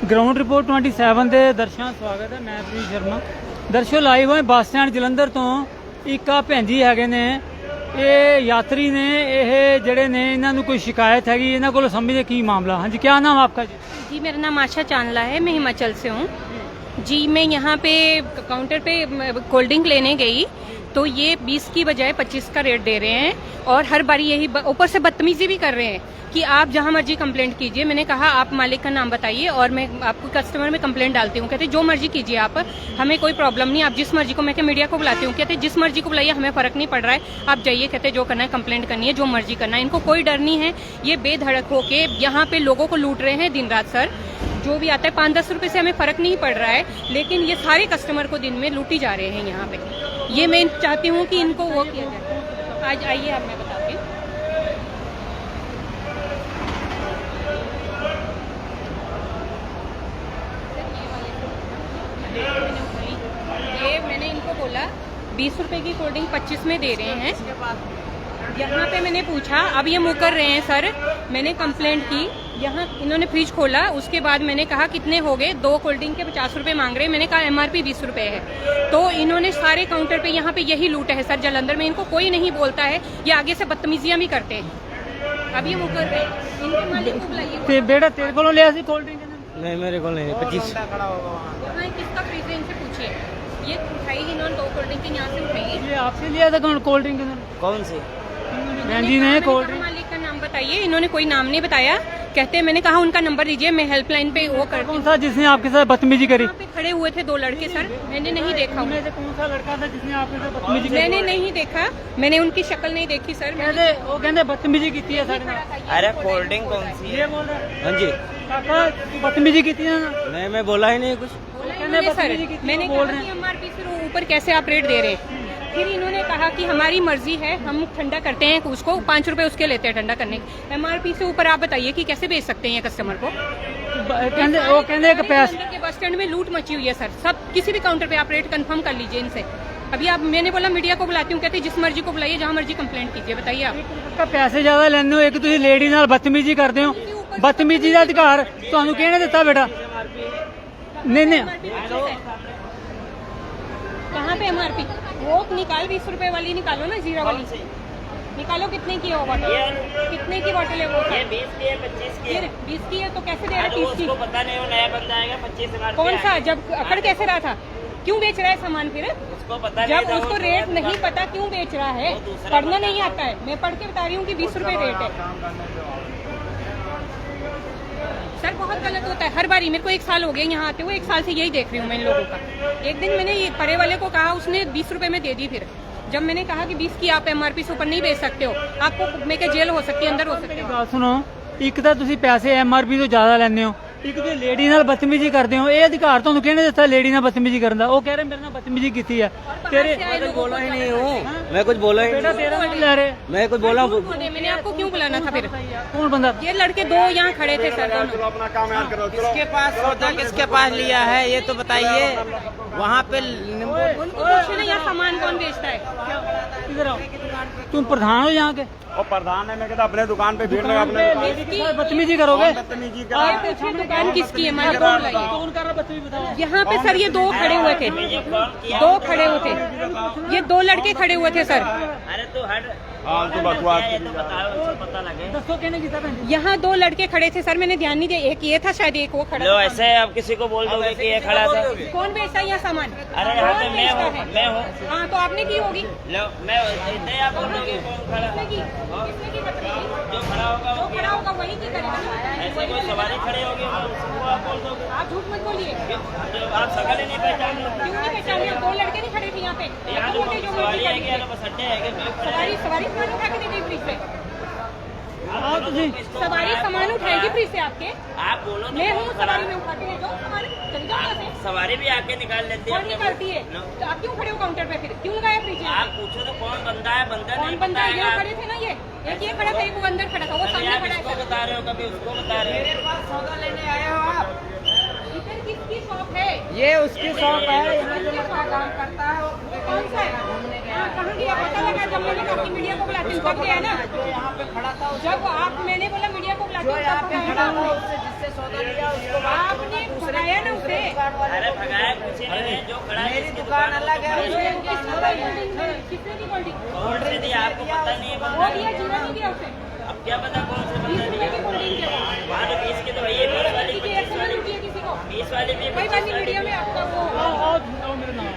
Ground report 27 ਦੇ ਦਰਸ਼ਕਾਂ ਦਾ ਸਵਾਗਤ ਹੈ। ਮੈਂ ਪ੍ਰੀਤ ਸ਼ਰਮਾ। ਦਰਸ਼ਕੋ ਲਾਈਵ ਹੋਏ ਬੱਸ ਸਟੈਂਡ ਜਲੰਧਰ ਤੋਂ। ਇੱਕ ਆ ਭੈਣ ਜੀ ਹੈਗੇ ਨੇ, ਇਹ ਯਾਤਰੀ ਨੇ, ਇਹ ਜਿਹੜੇ ਨੇ ਇਹਨਾਂ ਨੂੰ ਕੋਈ शिकायत हैगी, ਇਹਨਾਂ ਕੋਲ समझे की मामला। हाँ जी, क्या नाम आपका जी? जी मेरा नाम आशा चांदला है, मैं हिमाचल से हूँ जी। मैं यहाँ पे काउंटर पे कोल्ड ड्रिंक लेने गई तो ये 20 की बजाय 25 का रेट दे रहे हैं और हर बारी यही ऊपर से बदतमीजी भी कर रहे हैं कि आप जहाँ मर्जी कंप्लेंट कीजिए। मैंने कहा आप मालिक का नाम बताइए और मैं आपको कस्टमर में कंप्लेंट डालती हूँ। कहते जो मर्जी कीजिए आप, हमें कोई प्रॉब्लम नहीं, आप जिस मर्जी को, मैं मीडिया को बुलाती हूँ, कहते जिस मर्जी को बुलाइए, हमें फर्क नहीं पड़ रहा है, आप जाइए, कहते जो करना है कंप्लेंट करनी है, जो मर्जी करना है। इनको कोई डर नहीं है, ये बेधड़क होके यहाँ पे लोगों को लूट रहे हैं दिन रात। सर जो भी आता है 5-10 रुपए से हमें फर्क नहीं पड़ रहा है, लेकिन ये सारे कस्टमर को दिन में लूटी जा रहे हैं यहाँ पे। ये मैं चाहती हूँ कि इनको वो किया जाए। आज आइए आप, मैं बताती हूँ। ये मैंने इनको बोला 20 रुपए की कोल्ड ड्रिंक 25 में दे रहे हैं। यहाँ पे मैंने पूछा, अब ये मुकर रहे हैं सर। मैंने कंप्लेंट की, यहाँ इन्होंने फ्रिज खोला, उसके बाद मैंने कहा कितने हो गए, 2 कोल्ड ड्रिंक के 50 रुपए मांग रहे हैं। मैंने कहा MRP 20 रुपए है। तो इन्होंने सारे काउंटर पे यहाँ पे यही लूट है सर जलंधर में। इनको कोई नहीं बोलता है, ये आगे से बदतमीजियां भी करते हैं। अब ये मुकर रहे हैं, इनके मालिक को बुलाइए। बेटा तेरे को लिया सी कोल्ड ड्रिंक? नहीं मेरे को नहीं, 25। यहाँ किसका फ्रिज है, इनसे पूछिए। ये उठाई इन्होंने 2 कोल्ड ड्रिंक यहाँ से उठाई। ये आपसे लिया था कोल्ड ड्रिंक? कौन सी? बहन जी ने कोल्ड ड्रिंक। मालिक का नाम बताइए। इन्होंने कोई नाम नहीं बताया। कहते हैं, मैंने कहा उनका नंबर दीजिए, मैं हेल्पलाइन पे वो कर। कौन सा जिसने आपके साथ बदतमीजी करी? पे खड़े हुए थे 2 लड़के सर, मैंने नहीं देखा। उनमें से कौन सा लड़का था जिसने आपके साथ बदतमीजी करी? मैंने नहीं देखा, मैंने उनकी शक्ल नहीं देखी सर। कहते वो कहते बदतमीजी की है सर ने। अरे कोल्ड ड्रिंक कौन सी ये है? बोल रहा हाँ जी। काका तू बदतमीजी की थी ना? नहीं मैं बोला ही नहीं कुछ। बोला सर, मैंने कहा कि MRP से ऊपर कैसे आप रेट दे रहे हैं। फिर इन्होंने कहा कि हमारी मर्जी है, हम ठंडा करते हैं उसको, 5 रुपए उसके लेते हैं ठंडा करने के। MRP से ऊपर आप बताइए कि कैसे बेच सकते हैं ये कस्टमर को। वो कहते पैसे के बस स्टैंड में लूट मची हुई है सर। सब किसी भी काउंटर पे आप रेट कंफर्म कर लीजिए इनसे। अभी आप, मैंने बोला मीडिया को बुलाती हूँ, कहते जिस मर्जी को बुलाइए, जहाँ मर्जी कंप्लेंट कीजिए। बताइए आप पैसे ज्यादा लेने हो, एक तुम लेडी नाल बदतमीजी करते हो। बदतमीजी का अधिकार ਤੁਹਾਨੂੰ ਕਿਹਨੇ ਦਿੱਤਾ बेटा? नहीं नहीं कहाँ पे MRP? वो निकाल, 20 रुपए वाली निकालो ना, जीरा वाली से निकालो। कितने की है वो बॉटल? कितने की बॉटल है वो? ये 20 की है, 25 की है। 20 की है तो कैसे दे रहा है 30 की? उसको पता नहीं, वो नया बंदा आएगा 25 MRP। कौन सा? जब अकड़ कैसे रहा था, क्यों बेच रहा है सामान फिर? उसको पता जब नहीं था, उसको वो रेट दूसरा नहीं पता क्यों बेच रहा है? पढ़ना नहीं आता है? मैं पढ़ के बता रही हूँ कि 20 रुपए रेट है सर। बहुत गलत होता है हर बारी। मेरे को 1 साल हो गया यहाँ आते हुए, 1 साल से यही देख रही हूँ मैं इन लोगों का। एक दिन मैंने ये परे वाले को कहा, उसने 20 रुपए में दे दी। फिर जब मैंने कहा कि 20 की आप MRP से ऊपर नहीं बेच सकते हो, आपको मैं जेल हो सकती है, अंदर हो सकते हो। ਗੱਲ ਸੁਣੋ, ਇੱਕ ਤਾਂ ਤੁਸੀਂ ਪੈਸੇ MRP ਤੋਂ ਜ਼ਿਆਦਾ ਲੈਂਦੇ ਹੋ, ਇੱਕ ਤੁਸੀਂ ਲੇਡੀ ਨਾਲ ਬਦਤਮੀਜੀ ਕਰਦੇ ਹੋ। ਇਹ ਅਧਿਕਾਰ ਤੁਹਾਨੂੰ ਕਿਹਨੇ ਦਿੱਤਾ ਲੇਡੀ ਨਾਲ ਬਦਤਮੀਜੀ ਕਰਨ ਦਾ? ਉਹ ਕਹਿ ਰਹੇ ਮੇਰੇ ਨਾਲ ਬਦਤਮੀਜੀ ਕੀਤੀ ਹੈ। तेरे बोला ही नहीं हूँ, मैं कुछ बोला ही बेटा नहीं। तेरा नाम ले रहे, मैं कुछ बोला हूँ? मैंने आपको क्यों बुलाना था फिर? कौन बंदा? ये लड़के 2 यहाँ खड़े थे सर, दोनों। किसके पास सौदा किसके पास लिया है ये तो बताइए। वहाँ पे उनको पूछो ना, यहाँ सामान कौन बेचता है? इधर आओ, तुम प्रधान हो यहाँ के? और प्रधान है, मैं कहता अपने दुकान पे भीड़ लगा, अपने लेडी के साथ बदतमीजी करोगे? बदतमीजी ये पूछिए दुकान किसकी है, मालिक को बुलाइए। कौन कर रहा बदतमीजी बताओ? यहाँ पे सर ये 2 खड़े हुए थे, 2 खड़े हुए थे, ये 2 लड़के खड़े हुए थे सर। अरे तो हट। हाँ तो बकवास ये तो बताओ, उसको पता लगे। दसो कहने की था यहाँ 2 लड़के खड़े थे सर, मैंने ध्यान नहीं दिया। एक ये था शायद, एक वो खड़ा लो था। ऐसे आप किसी को बोल दोगे कि ये खड़ा था? कौन बेचता है यहाँ सामान? अरे यहाँ पे कौन मैं बेचता हूँ, है? मैं हूँ। हाँ तो आपने की होगी। लो मैं इतने आप बोलोगे कौन खड़ा? किसने की? किसने की बदतमीजी? जो खड़ा होगा जो वो खड़ा होगा वही की करेगा ना। ऐसे कोई सवारी खड़े होगी उसको आप बोल दोगे? आप झूठ मत बोलिए। जो आप शकल ही नहीं पहचान रहे। क्यों नहीं पहचाने? 2 लड़के नहीं खड़े थे यहाँ पे। यहाँ तो जो बोलते जो सवारी मर्जी है करिए। कि बस अड्डे है कि सवारी सामान उठा के दे गई फ्रिज से। आओ तुझे सवारी सामान उठाएगी फ्रिज से आपके। आप बोलो तो मैं कौन हूँ खड़ा सवारी में है? उठाती है जो सामान चली जाओ यहाँ से। सवारी भी आके निकाल लेती है कौन अपने निकालती है? नो। तो आप क्यों खड़े हो काउंटर पे? फिर क्यों लगाया फ्रिज? आप पूछो तो कौन बंदा है, बंदा कौन नहीं बंदा है? ये बताएगा। खड़े थे ना, ये एक ये खड़ा था, एक वो अंदर खड़ा था, वो कभी सामने आप खड़ा इसको है। बता रहे हो, कभी उसको बता रहे हो। सौदा लेने आए हो आप? इधर किसकी शॉप है? ये उसकी शॉप है, यहाँ जो लड़का काम करता है वो कौन सा है? हाँ, कहाँ गया पता लगा? जब मैंने कहा कि मीडिया को बुलाती हूँ तब गया ना। जो यहाँ पे खड़ा था, जब आप, मैंने बोला मीडिया को बुलाती जो हूँ यहाँ तब पे गया खड़ा था ना। उससे जिससे सौदा लिया उसको आपने भगाया ना उसे। अरे भगाया कुछ ही नहीं है, जो खड़ा है मेरी इसकी दुकान अलग है, उसकी उसकी अलग है। किसने दी कोल्ड ड्रिंक? कौन से दिया आपको पता नहीं है वो बंदा दिया, जीरा नहीं दिया उसे। अब क्या पता कौन से बंदा 20 दिया रुपए की कोल्ड ड्रिंक दिया। वहाँ तो 20 की तो वही है, 20 वाली किसी 25 वाली एक्शन नहीं किया किसी को। 20 वाली भी कोई बात नहीं, मीडिया में आपका वो आओ मेरे नाल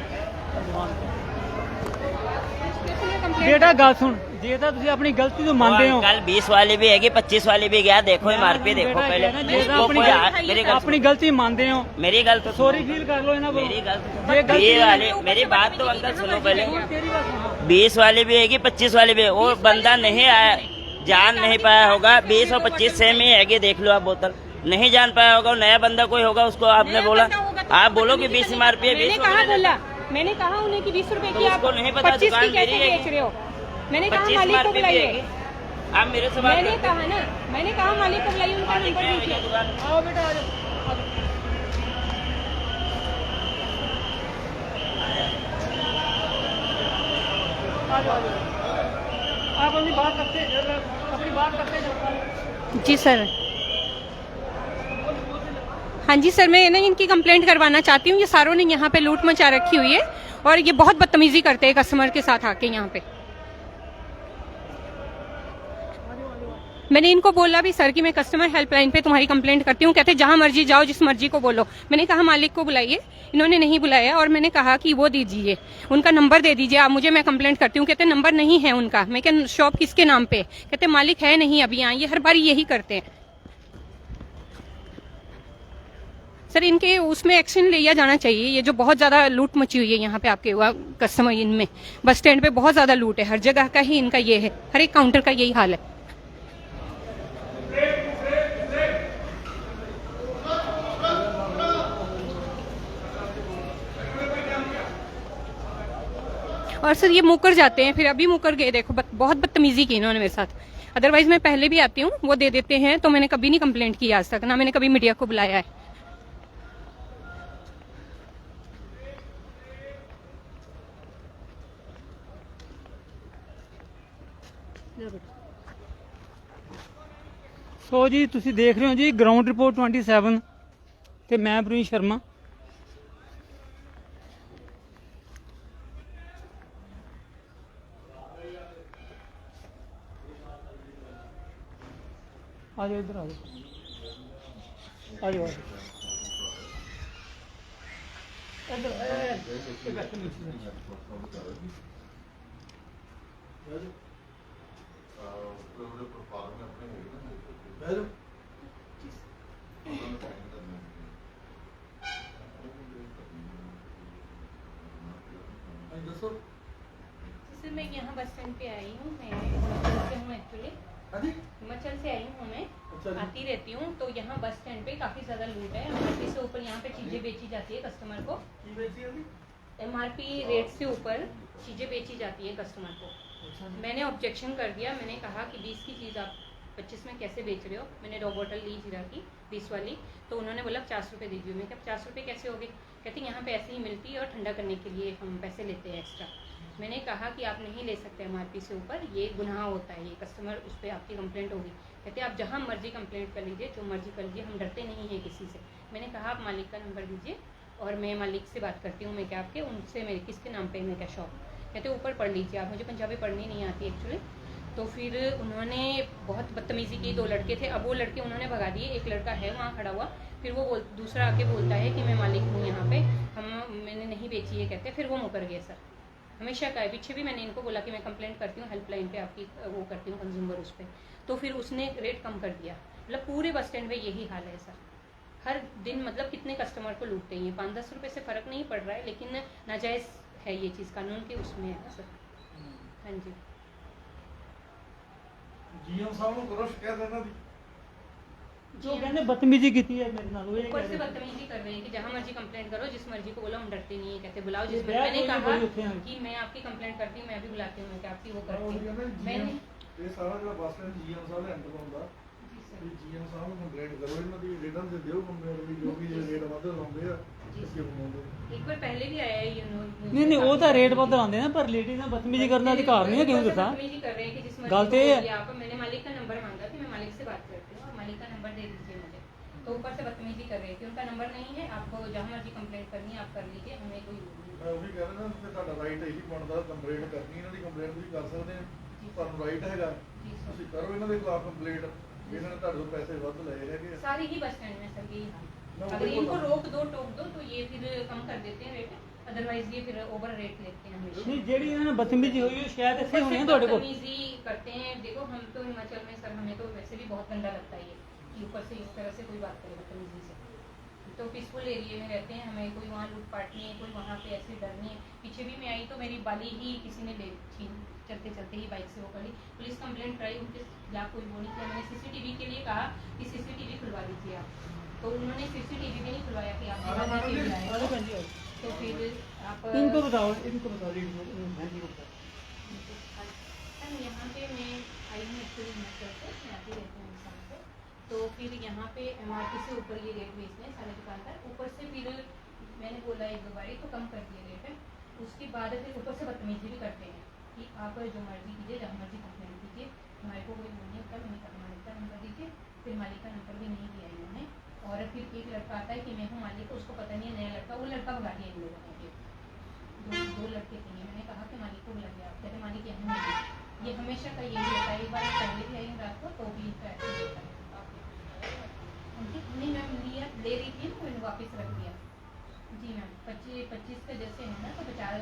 कंप्लेंट। बेटा गल सुन, जे ਤਾਂ ਤੁਸੀਂ ਆਪਣੀ ਗਲਤੀ ਤੋਂ ਮੰਨਦੇ ਹੋ कल 20 वाली भी है 25 वाली भी गया, देखो एमआरपी देखो बेटा पहले कहना, जे ਤਾਂ इसको ਆਪਣੀ कोई मेरी गल ਆਪਣੀ ਗਲਤੀ ਮੰਨਦੇ ਹੋ मेरी गल तो ਸੌਰੀ ਫੀਲ ਕਰ ਲਓ ਇਹਨਾਂ ਕੋਲ मेरी गल ये गलती ये है। वाली मेरी बात तो अंकल सुनो पहले ਤੇਰੀ ਗੱਲ ਸੁਣ 20 वाली भी है 25 वाली भी है। वो बंदा नहीं आया, जान नहीं पाया होगा। 20 और 25 सेम ही है, देख लो आप बोतल नहीं जान पाया होगा। नया बंदा कोई होगा, उसको आपने बोला, आप बोलो कि 20 एमआरपी है, 20 मैंने कहा बोला, मैंने कहा उन्हें कि 20 रुपए की तो आप उसको नहीं पता 25 दुकान की कैसे मेरी है। बेच रहे हो। मैंने कहा 25 मालिक को एमआरपी भी बुलाइए। है। आप मेरे से बात मैंने करते कहा ना, मैंने कहा मालिक को बुलाइए, उनका मालिक नंबर है दीजिए। मेरी दुकान। आओ बेटा आ जाओ आ जाओ आप अपनी बात करते जाओ। जी सर। हाँ जी सर, मैं ना इनकी कंप्लेंट करवाना चाहती हूँ। ये सारों ने यहाँ पे लूट मचा रखी हुई है और ये बहुत बदतमीजी करते हैं कस्टमर के साथ आके यहाँ पे। मैंने इनको बोला भी सर कि मैं कस्टमर हेल्पलाइन पे तुम्हारी कंप्लेंट करती हूँ। कहते जहां मर्जी जाओ, जिस मर्जी को बोलो। मैंने कहा मालिक को बुलाइए, इन्होंने नहीं बुलाया और मैंने कहा कि वो दीजिए, उनका नंबर दे दीजिए आप मुझे, मैं कंप्लेंट करती हूँ। कहते नंबर नहीं है उनका। मैं क्या शॉप किसके नाम पे? कहते मालिक है नहीं अभी यहाँ। ये हर बार यही करते हैं सर। इनके उसमें एक्शन लिया जाना चाहिए। ये जो बहुत ज्यादा लूट मची हुई है यहाँ पे आपके कस्टमर इनमें, बस स्टैंड पे बहुत ज्यादा लूट है। हर जगह का ही इनका ये है, हर एक काउंटर का यही हाल है। और सर ये मुकर जाते हैं, फिर अभी मुकर गए। देखो बहुत बदतमीजी की इन्होंने मेरे साथ। अदरवाइज मैं पहले भी आती हूँ, वो दे देते हैं, तो मैंने कभी नहीं कंप्लेंट की आज तक, ना मैंने कभी मीडिया को बुलाया है। ਸੋ ਜੀ ਤੁਸੀਂ ਦੇਖ ਰਹੇ ਹੋ ਜੀ ਗਰਾਊਂਡ ਰਿਪੋਰਟ 27 ਤੇ ਮੈਂ ਪ੍ਰਵੀਨ ਸ਼ਰਮਾ। आ जाओ इधर आ जाओ आ जाओ सर मैं यहाँ बस स्टैंड पे आई हूँ, मैं हिमाचल से हूँ एक्चुअली। हिमाचल से आई हूँ मैं, आती रहती हूँ। तो यहाँ बस स्टैंड पे काफी ज्यादा लूट है। एमआरपी से ऊपर यहाँ पे चीजें बेची जाती है कस्टमर को। एमआरपी रेट से ऊपर चीजें बेची जाती है कस्टमर को। मैंने ऑब्जेक्शन कर दिया। मैंने कहा कि 20 की चीज आप 25 में कैसे बेच रहे हो। मैंने 2 बोतल ली जीरा की 20 वाली, तो उन्होंने बोला 50 रुपये दीजिए। मैं क्या 50 रुपये कैसे हो गए? कहती यहाँ पे ऐसे ही मिलती है और ठंडा करने के लिए हम पैसे लेते हैं एक्स्ट्रा। मैंने कहा कि आप नहीं ले सकते एमआरपी से ऊपर, ये गुनाह होता है, ये कस्टमर उस पर आपकी कंप्लेंट होगी। कहते आप जहाँ मर्जी कंप्लेंट कर लीजिए, जो मर्जी कर लीजिए, हम डरते नहीं हैं किसी से। मैंने कहा आप मालिक का नंबर दीजिए और मैं मालिक से बात करती हूँ। मैं क्या आपके उनसे मेरे किसके नाम पे मैं क्या शॉप? कहते ऊपर पढ़ लीजिए आप। मुझे पंजाबी पढ़नी नहीं आती एक्चुअली। तो फिर उन्होंने बहुत बदतमीजी की। 2 लड़के थे, अब वो लड़के उन्होंने भगा दिए। एक लड़का है वहाँ खड़ा हुआ, फिर वो दूसरा आके बोलता है कि मैं मालिक हूँ यहाँ पे, मैंने नहीं बेची है। कहते फिर वो मुकर गए सर। हमेशा का है। पीछे भी मैंने इनको बोला कि मैं कंप्लेंट करती हूँ हेल्पलाइन पे, आपकी वो करती हूँ कंज्यूमर उस पर। तो फिर उसने रेट कम कर दिया। मतलब पूरे बस स्टैंड में यही हाल है सर। हर दिन मतलब कितने कस्टमर को लूटते हैं। 5-10 रुपये से फ़र्क नहीं पड़ रहा है, लेकिन नाजायज़ है ये चीज़, कानून के उसमें है सर। हाँ जी जीएम साहब को करो शिकायत देना दी। जो कहने बदतमीजी की है मेरे नाल, वो ये ऊपर कह से रहे हैं। बदतमीजी कर रहे हैं कि जहाँ मर्जी कंप्लेंट करो, जिस मर्जी को बोलो हम डरते नहीं है। कहते बुलाओ जिस ये मैंने कोई कहा बड़ी होते हैं। कि मैं आपकी कंप्लेंट करती हूँ, मैं भी बुलाती हूँ, मैं क्या आपकी वो और करती ये ना हूँ। GM मैंने ਇਹ ਸਾਰਾ ਜਿਹੜਾ ਬੱਸ ਸਟੈਂਡ ਜੀਐਮ ਸਾਹਿਬ ਹੈਂਡਲ ਹੁੰਦਾ ਵੀ ਜੀਐਮ ਸਾਹਿਬ ਨੂੰ ਕੰਪਲੇਂਟ ਕਰੋ, ਇਹਨਾਂ ਦੀ ਰੇਟਾਂ ਤੇ ਦਿਓ ਕੰਪਲੇਂਟ ਵੀ ਜੋ ਵੀ ਰੇਟ ਵੱਧ ਲਾਉਂਦੇ ਆ ਕਿਉਂ ਲਾਉਂਦੇ। एक बार पहले भी आया है ये ਨਹੀਂ ਨਹੀਂ ਉਹ ਤਾਂ ਰੇਟ ਵੱਧ ਲਾਉਂਦੇ ਨੇ, ਪਰ ਲੇਡੀ ਨਾਲ ਬਦਤਮੀਜੀ ਕਰਨ ਦਾ ਅਧਿਕਾਰ नहीं है ਕਿਉਂ ਦਿੱਤਾ। बदतमीजी कर रहे हैं कि जिस गलत मर्जी ये को है। बोलिए आप। मैंने मालिक का नंबर मांगा कि मैं मालिक से बात करती हूँ और मालिक का नंबर दे दीजिए मुझे। तो ऊपर से बदतमीजी कर रहे थे। उनका नंबर नहीं है, आपको जहाँ मर्जी कंप्लेंट करनी है आप कर लीजिए, हमें कोई ਮੈਂ ਉਹੀ ਕਹਿ ਰਿਹਾ ਨਾ ਕਿ ਤੁਹਾਡਾ ਰਾਈਟ ਇਹੀ ਬਣਦਾ ਕੰਪਲੇਂਟ ਕਰਨੀ, ਇਹਨਾਂ ਦੀ ਕੰਪਲੇਂਟ ਤੁਸੀਂ ਕਰ ਸਕਦੇ ਆ, ਤੁਹਾਨੂੰ ਰਾਈਟ ਹੈਗਾ, ਤੁਸੀਂ ਕਰੋ ਇਹਨਾਂ ਦੇ ਖਿਲਾਫ ਕੰਪਲੇਂਟ। ਇਹਨਾਂ ਨੇ ਤੁਹਾਡੇ ਤੋਂ ਪੈਸੇ ਵੱਧ ਲਏ ਹੈਗੇ ਆ। सारे ही बस स्टैंड में सर यही हाल। मैं अगर वही इनको बोल रहा रोक दो टोक दो तो ये फिर कम कर देते हैं रेट, अदरवाइज ये फिर ओवर रेट लेते हैं हमेशा। ਨਹੀਂ ਜਿਹੜੀ ਇਹਨਾਂ ਨਾਲ ਬਦਤਮੀਜੀ ਹੋਈ ਉਹ ਸ਼ਾਇਦ ਇੱਥੇ ਹੋਣੀ ਹੈ ਤੁਹਾਡੇ ਕੋਲ। बदतमीजी करते हैं, देखो हम तो हिमाचल में सर हमें तो वैसे भी बहुत गंदा लगता है ये कि ऊपर से इस तरह से कोई बात करे बदतमीजी से। तो पीसफुल एरिया में रहते हैं, हमें कोई वहाँ लूटपाट नहीं है, कोई वहाँ पे ऐसे डर नहीं है। पीछे भी मैं आई तो मेरी बाली ही किसी ने ले छीन, चलते चलते ही बाइक से वो कर ली। पुलिस कंप्लेंट कराई, उनके खिलाफ कोई वो नहीं किया। मैंने सीसीटीवी के लिए कहा कि सीसीटीवी खुलवा लीजिए आप, तो उन्होंने सीसीटीवी भी नहीं खुलवाया कि आप दिखा दीजिए आएगा। तो फिर आप इनको बताओ बहन जी को बताओ। सर यहाँ पे मैं आई हूँ एक्चुअली हिमाचल से, मैं आती रहती हूँ इंसान से। तो फिर यहाँ पे MRP से ऊपर ये रेट बेचते हैं सारे दुकानदार। ऊपर से फिर मैंने बोला एक दो बारी तो कम कर दिए रेट है, उसके बाद फिर ऊपर से बदतमीजी भी करते हैं कि आप जो मर्जी कीजिए, जहाँ मर्जी कंप्लेंट कीजिए, हमारे को कोई नहीं होता, मैंने कहा मालिक का नंबर दीजिए। फिर मालिक का नंबर भी नहीं दिया इन्होंने। और फिर एक लड़का आता है कि मैं हूँ मालिक, उसको पता नहीं है नया लड़का, वो लड़का भगा दिया इन लोगों ने। दो लड़के थे, मैंने कहा कि मालिक को बुला दिया, आप कहते मालिक यहाँ नहीं। ये हमेशा का यही होता है। एक बार पहले भी आई हूँ रात को तो भी इनका ऐसे होता है। नहीं मैम लिया, ले रही थी ना, मैंने वापस रख दिया। जी मैम 25 का जैसे है ना, तो 50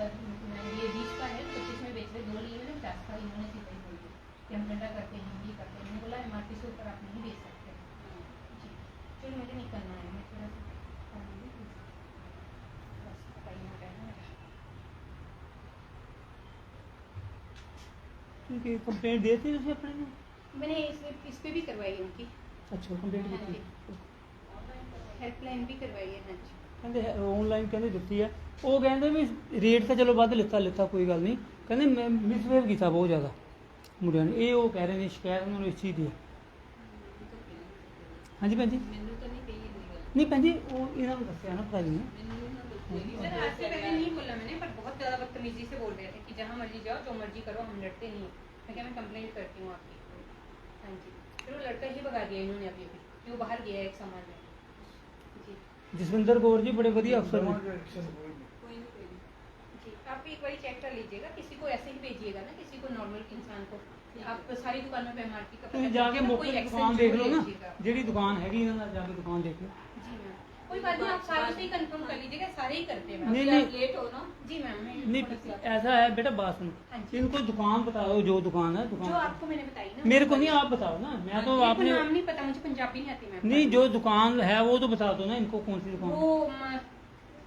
ये 20 का है, 25 में बेच रहे, 2 लिए मैंने 50 का। इन्होंने सीधा ही बोल दिया कि हम ठंडा करते हैं, हम ये करते हैं। मैंने बोला MRP से ऊपर आप नहीं बेच सकते। जी चलो मुझे नहीं करना है, मैं थोड़ा सा बस बताइए ना कहना मेरा। क्योंकि कंप्लेंट देते ਤੁਸੀਂ ਆਪਣੇ ਨੂੰ? मैंने इस पे भी करवाई है उनकी। ਅੱਛਾ ਕੰਪਲੇਂਟ हाँ ਕੀਤੀ। जी, हेल्पलाइन भी करवाई है। हाँ जी ਕਹਿੰਦੇ ਆਨਲਾਈਨ ਕਹਿੰਦੇ ਦਿੱਤੀ ਹੈ। ਉਹ ਕਹਿੰਦੇ ਵੀ ਰੇਟ ਤਾਂ ਚਲੋ ਵੱਧ ਲਿੱਤਾ ਕੋਈ ਗੱਲ ਨਹੀਂ, ਕਹਿੰਦੇ ਮੈਂ ਮਿਸਬਿਹੇਵ ਕੀਤਾ ਬਹੁਤ ਜ਼ਿਆਦਾ ਮੁੰਡਿਆਂ ਨੇ। ਇਹ ਉਹ ਕਹਿ ਰਹੇ ਨੇ ਸ਼ਿਕਾਇਤ ਉਹਨਾਂ ਨੂੰ ਇਸ ਚੀਜ਼ ਦੀ ਹੈ। ਹਾਂਜੀ ਭੈਣ ਜੀ ਨਹੀਂ ਭੈਣ ਜੀ ਉਹ ਇਹਨਾਂ ਨੂੰ ਦੱਸਿਆ ਨਾ ਭਾਜੀ ਨੇ। सर आज से पहले नहीं बोला मैंने, पर बहुत ज़्यादा बदतमीजी से बोल रहे थे कि जहाँ मर्जी जाओ, जो मर्जी करो, हम लड़ते नहीं। मैं क्या मैं कंप्लेंट करती हूँ आपकी। हाँ जी फिर वो लड़का ही भगा दिया इन्होंने अभी कि वो बाहर गया है एक सामान में। जी ਜਸਵਿੰਦਰ ਕੌਰ ਜੀ ਬੜੇ ਵਧੀਆ ਅਫਸਰ ਨੇ। Action कोई नहीं। जी आप एक बार चेक कर लीजिएगा, किसी को ऐसे ही भेजिएगा ना, किसी को नॉर्मल इंसान को। आप सारी दुकानों पे MRP का ਤੁਸੀਂ ਜਾ ਕੇ ਮੌਕੇ ਤੇ ਦੁਕਾਨ ਦੇਖ ਲਓ ਨਾ, ਜਿਹੜੀ ਦੁਕਾਨ ਹੈਗੀ ਇਹਨਾਂ ਦਾ ਜਾ ਕੇ ਦੁਕਾਨ ਦੇਖ ਲਓ। जी मैम कोई बात नहीं, आप सारे से ही कंफर्म कर लीजिएगा, सारे ही करते हैं मैम। नहीं, नहीं। लेट हो ना। जी मैम नहीं ऐसा है बेटा, बात सुनो, हाँ जी। इनको दुकान बताओ, जो दुकान है जो दुकान आपको मैंने बताई ना। मेरे को नहीं, आप बताओ ना, मैं तो मेरे को आपने नाम नहीं पता, मुझे पंजाबी नहीं आती मैम। नहीं, जो दुकान है वो तो बता दो ना इनको, कौन सी दुकान। वो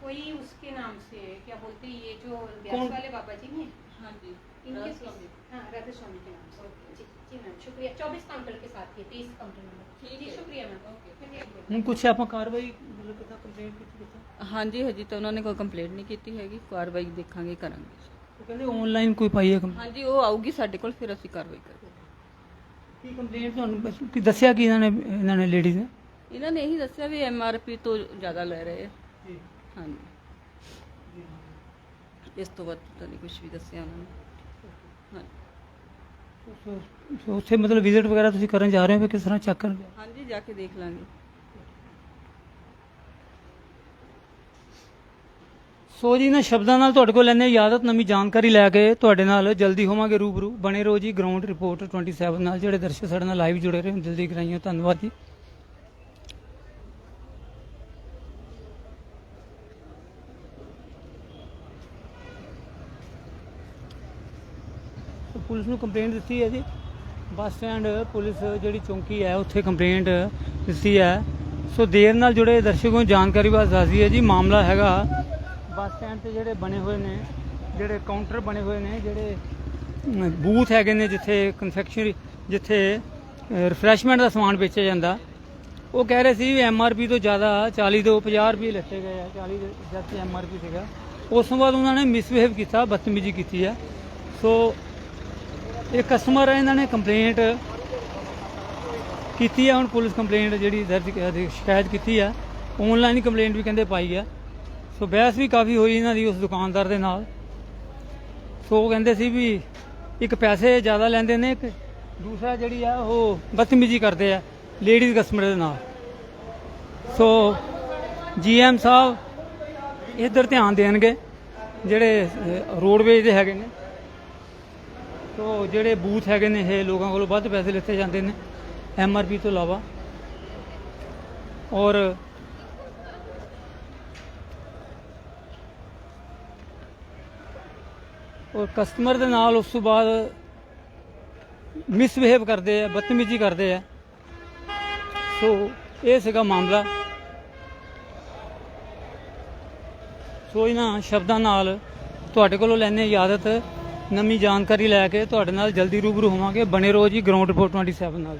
कोई उसके नाम से क्या बोलते हैं, ये जो ब्यास कौन? वाले बाबा जी नहीं। हाँ जी इनके हाँ राधा स्वामी के नाम से। जी जी मैम शुक्रिया। 24 काउंटर के साथ ही 30 काउंटर नंबर। जी शुक्रिया मैम। ਹੁਣ ਕੁਛ ਆਪਾਂ ਕਾਰਵਾਈ ਮਤਲਬ ਕਿਤਾ ਕੰਪਲੇਂਟ ਕੀਤੀ ਕਿਤਾ ਹਾਂਜੀ ਹਜੇ ਤਾਂ ਉਹਨਾਂ ਨੇ ਕੋਈ ਕੰਪਲੇਂਟ ਨਹੀਂ ਕੀਤੀ ਹੈਗੀ, ਕਾਰਵਾਈ ਦੇਖਾਂਗੇ ਕਰਾਂਗੇ। ਉਹ ਕਹਿੰਦੇ ਆਨਲਾਈਨ ਕੋਈ ਪਾਈ ਹੈ ਕੰਪਲੇਂਟ। ਹਾਂਜੀ ਉਹ ਆਊਗੀ ਸਾਡੇ ਕੋਲ, ਫਿਰ ਅਸੀਂ ਕਾਰਵਾਈ ਕਰਾਂਗੇ। ਕੀ ਕੰਪਲੇਂਟ ਤੁਹਾਨੂੰ ਕੀ ਦੱਸਿਆ ਕਿ ਇਹਨਾਂ ਨੇ ਲੇਡੀਜ਼ ਨੇ? ਇਹਨਾਂ ਨੇ ਇਹੀ ਦੱਸਿਆ ਵੀ MRP ਤੋਂ ਜ਼ਿਆਦਾ ਲੈ ਰਹੇ ਆ। ਜੀ ਹਾਂਜੀ ਇਸ ਤੋਂ ਵੱਧ ਤਾਂ ਨਹੀਂ ਕੁਝ ਵੀ ਦੱਸਿਆ ਉਹਨਾਂ ਨੇ। ਹਾਂਜੀ ਸੋ ਉੱਥੇ ਮਤਲਬ ਵਿਜ਼ਿਟ ਵਗੈਰਾ ਤੁਸੀਂ ਕਰਨ ਜਾ ਰਹੇ ਹੋ, ਫਿਰ ਕਿਸ ਤਰ੍ਹਾਂ ਚੈੱਕ ਕਰਨ? ਹਾਂਜੀ ਜਾ ਕੇ ਦੇਖ ਲਾਂਗੇ। ਸੋ ਜੀ ਇਹਨਾਂ ਸ਼ਬਦਾਂ ਨਾਲ ਤੁਹਾਡੇ ਕੋਲ ਲੈਂਦੇ ਇਜਾਜ਼ਤ। ਨਵੀਂ ਜਾਣਕਾਰੀ ਲੈ ਕੇ ਤੁਹਾਡੇ ਨਾਲ ਜਲਦੀ ਹੋਵਾਂਗੇ ਰੂਬਰੂ। ਬਣੇ ਰਹੋ ਜੀ ਗਰਾਊਂਡ ਰਿਪੋਰਟ 27 ਨਾਲ। ਜਿਹੜੇ ਦਰਸ਼ਕ ਸਾਡੇ ਨਾਲ ਲਾਈਵ ਜੁੜੇ ਰਹੇ ਜਲਦੀ ਕਰਾਈਓ। ਧੰਨਵਾਦ ਜੀ। ਪੁਲਿਸ ਨੂੰ ਕੰਪਲੇਂਟ ਦਿੱਤੀ ਹੈ ਜੀ, ਬੱਸ ਸਟੈਂਡ ਪੁਲਿਸ ਜਿਹੜੀ ਚੌਂਕੀ ਹੈ ਉੱਥੇ ਕੰਪਲੇਂਟ ਦਿੱਤੀ ਹੈ। ਸੋ ਦੇਰ ਨਾਲ ਜੁੜੇ ਦਰਸ਼ਕਾਂ ਨੂੰ ਜਾਣਕਾਰੀ ਬਾਰੇ ਦੱਸਦੀ ਹੈ ਜੀ। ਮਾਮਲਾ ਹੈਗਾ ਬੱਸ ਸਟੈਂਡ ਤੇ ਜਿਹੜੇ ਬਣੇ ਹੋਏ ਨੇ, ਜਿਹੜੇ ਕਾਊਂਟਰ ਬਣੇ ਹੋਏ ਨੇ, ਜਿਹੜੇ ਬੂਥ ਹੈਗੇ ਨੇ ਜਿੱਥੇ ਕਨਫੈਕਸ਼ਨਰੀ, ਜਿੱਥੇ ਰਿਫਰੈਸ਼ਮੈਂਟ ਦਾ ਸਮਾਨ ਵੇਚਿਆ ਜਾਂਦਾ। ਉਹ ਕਹਿ ਰਹੇ ਸੀ ਵੀ MRP ਤੋਂ ਜ਼ਿਆਦਾ 40 ਤੋਂ 50 ਰੁਪਏ ਲਿੱਤੇ ਗਏ ਆ। 40 ਜਦ ਤੇ MRP ਸੀਗਾ। ਉਸ ਤੋਂ ਬਾਅਦ ਉਹਨਾਂ ਨੇ ਮਿਸਬਿਹੇਵ ਕੀਤਾ, ਬਦਤਮੀਜ਼ੀ ਕੀਤੀ ਹੈ। ਸੋ ਇਹ ਕਸਟਮਰ ਹੈ, ਇਹਨਾਂ ਨੇ ਕੰਪਲੇਂਟ ਕੀਤੀ ਹੈ। ਹੁਣ ਪੁਲਿਸ ਕੰਪਲੇਂਟ ਜਿਹੜੀ ਦਰਜ ਸ਼ਿਕਾਇਤ ਕੀਤੀ ਹੈ, ਆਨਲਾਈਨ ਹੀ ਕੰਪਲੇਂਟ ਵੀ ਕਹਿੰਦੇ ਪਾਈ ਹੈ। ਸੋ ਬਹਿਸ ਵੀ ਕਾਫੀ ਹੋਈ ਇਹਨਾਂ ਦੀ ਉਸ ਦੁਕਾਨਦਾਰ ਦੇ ਨਾਲ। ਸੋ ਉਹ ਕਹਿੰਦੇ ਸੀ ਵੀ ਇੱਕ ਪੈਸੇ ਜ਼ਿਆਦਾ ਲੈਂਦੇ ਨੇ, ਇੱਕ ਦੂਸਰਾ ਜਿਹੜੀ ਆ ਉਹ ਬਦਤਮੀਜ਼ੀ ਕਰਦੇ ਆ ਲੇਡੀਜ਼ ਕਸਟਮਰ ਦੇ ਨਾਲ। ਸੋ ਜੀਐਮ ਸਾਹਿਬ ਇੱਧਰ ਧਿਆਨ ਦੇਣਗੇ ਜਿਹੜੇ ਰੋਡਵੇਜ ਦੇ ਹੈਗੇ ਨੇ। ਸੋ ਜਿਹੜੇ ਬੂਥ ਹੈਗੇ ਨੇ ਇਹ ਲੋਕਾਂ ਕੋਲੋਂ ਵੱਧ ਪੈਸੇ ਲਿੱਤੇ ਜਾਂਦੇ ਨੇ MRP ਤੋਂ ਇਲਾਵਾ। ਔਰ ਕਸਟਮਰ ਦੇ ਨਾਲ ਉਸ ਤੋਂ ਬਾਅਦ ਮਿਸਬਿਹੇਵ ਕਰਦੇ ਆ, ਬਦਤਮੀਜ਼ੀ ਕਰਦੇ ਆ। ਸੋ ਇਹ ਸੀਗਾ ਮਾਮਲਾ। ਸੋ ਇਹਨਾਂ ਸ਼ਬਦਾਂ ਨਾਲ ਤੁਹਾਡੇ ਕੋਲੋਂ ਲੈਣੇ ਇਜਾਜ਼ਤ। ਨਵੀਂ ਜਾਣਕਾਰੀ ਲੈ ਕੇ ਤੁਹਾਡੇ ਨਾਲ ਜਲਦੀ ਰੂਬਰੂ ਹੋਵਾਂਗੇ। ਬਣੇ ਰਹੋ ਜੀ ਗਰਾਊਂਡ ਰਿਪੋਰਟ 27 ਨਾਲ।